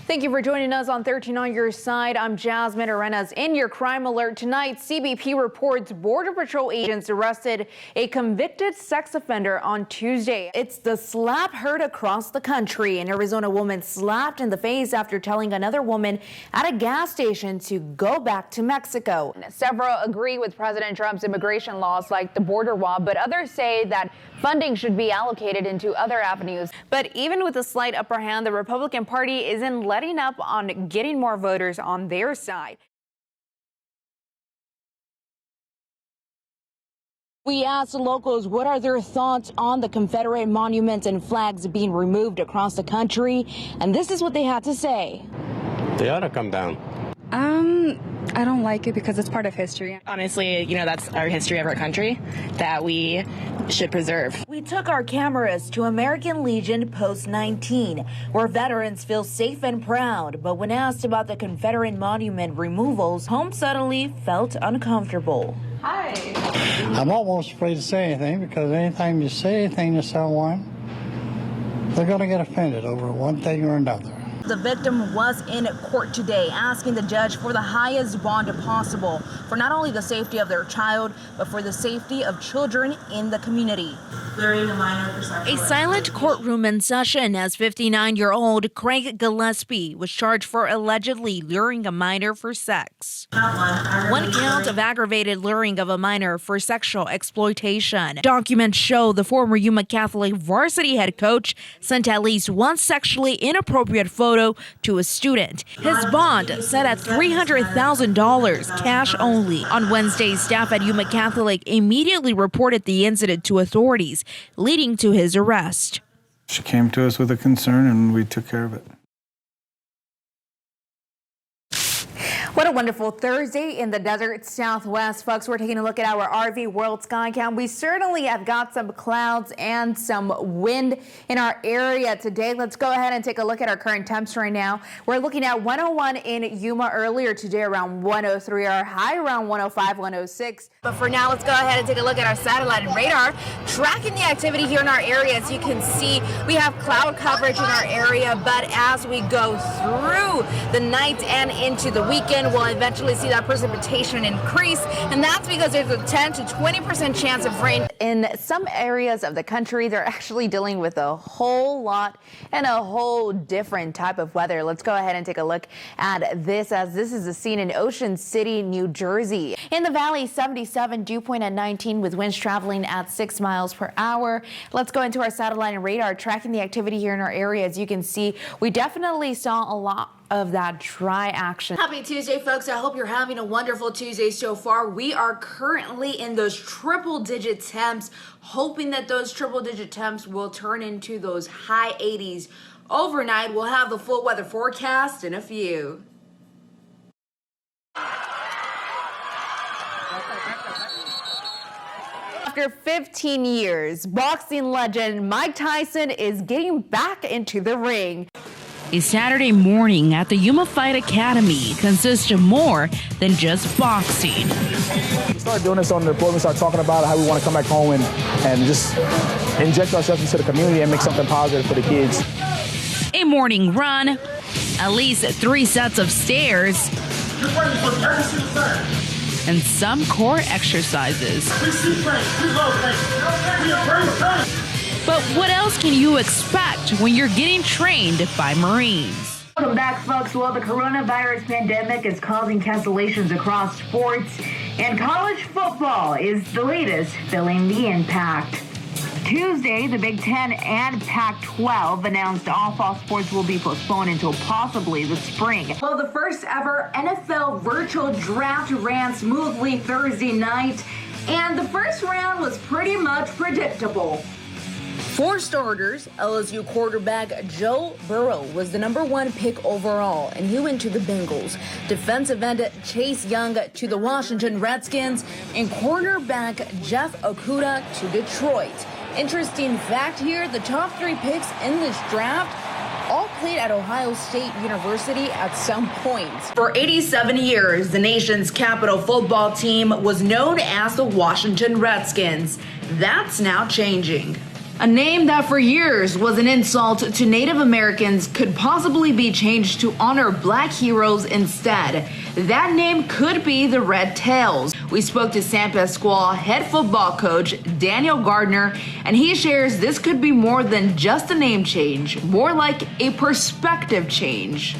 Thank you for joining us on 13 on Your Side. I'm Jasmine Arenas. In your crime alert tonight, CBP reports Border Patrol agents arrested a convicted sex offender on Tuesday. It's the slap heard across the country. An Arizona woman slapped in the face after telling another woman at a gas station to go back to Mexico. Several agree with President Trump's immigration laws like the border wall, but others say that funding should be allocated into other avenues. But even with a slight upper hand, the Republican Party isn't letting up on getting more voters on their side. We asked locals what are their thoughts on the Confederate monuments and flags being removed across the country, and this is what they had to say. They ought to come down. I don't like it because it's part of history. Honestly, that's our history of our country that we should preserve. We took our cameras to American Legion Post 19, where veterans feel safe and proud. But when asked about the Confederate monument removals, home suddenly felt uncomfortable. Hi. I'm almost afraid to say anything because anytime you say anything to someone, they're going to get offended over one thing or another. The victim was in court today asking the judge for the highest bond possible for not only the safety of their child, but for the safety of children in the community. A silent courtroom in session as 59-year-old Craig Gillespie was charged for allegedly luring a minor for sex. One count of aggravated luring of a minor for sexual exploitation. Documents show the former Yuma Catholic varsity head coach sent at least one sexually inappropriate photo to a student. His bond set at $300,000, cash only. On Wednesday, staff at Yuma Catholic immediately reported the incident to authorities, leading to his arrest. She came to us with a concern and we took care of it. What a wonderful Thursday in the desert Southwest, folks. We're taking a look at our RV World Sky Cam. We certainly have got some clouds and some wind in our area today. Let's go ahead and take a look at our current temps right now. We're looking at 101 in Yuma earlier today, around 103. Our high around 105, 106. But for now, let's go ahead and take a look at our satellite and radar, tracking the activity here in our area. As you can see, we have cloud coverage in our area, but as we go through the night and into the weekend, we'll eventually see that precipitation increase, and that's because there's a 10 to 20% chance of rain. In some areas of the country, they're actually dealing with a whole lot and a whole different type of weather. Let's go ahead and take a look at this, as this is a scene in Ocean City, New Jersey. In the valley, 77, dew point at 19 with winds traveling at 6 miles per hour. Let's go into our satellite and radar, tracking the activity here in our area. As you can see, we definitely saw a lot of that dry action. Happy Tuesday, folks. I hope you're having a wonderful Tuesday so far. We are currently in those triple-digit temps, hoping that those triple-digit temps will turn into those high 80s overnight. We'll have the full weather forecast in a few. After 15 years, boxing legend Mike Tyson is getting back into the ring. A Saturday morning at the Yuma Fight Academy consists of more than just boxing. We started doing this on the report. We started talking about how we want to come back home and just inject ourselves into the community and make something positive for the kids. A morning run, at least 3 sets of stairs, and some core exercises. But what else can you expect when you're getting trained by Marines? Welcome back, folks. Well, the coronavirus pandemic is causing cancellations across sports, and college football is the latest feeling the impact. Tuesday, the Big Ten and Pac-12 announced all fall sports will be postponed until possibly the spring. Well, the first ever NFL virtual draft ran smoothly Thursday night, and the first round was pretty much predictable. For starters, LSU quarterback Joe Burrow was the #1 pick overall, and he went to the Bengals. Defensive end Chase Young to the Washington Redskins, and cornerback Jeff Okudah to Detroit. Interesting fact here, the top 3 picks in this draft all played at Ohio State University at some point. For 87 years, the nation's capital football team was known as the Washington Redskins. That's now changing. A name that for years was an insult to Native Americans could possibly be changed to honor black heroes instead. That name could be the Red Tails. We spoke to San Pasqual head football coach Daniel Gardner, and he shares this could be more than just a name change, more like a perspective change.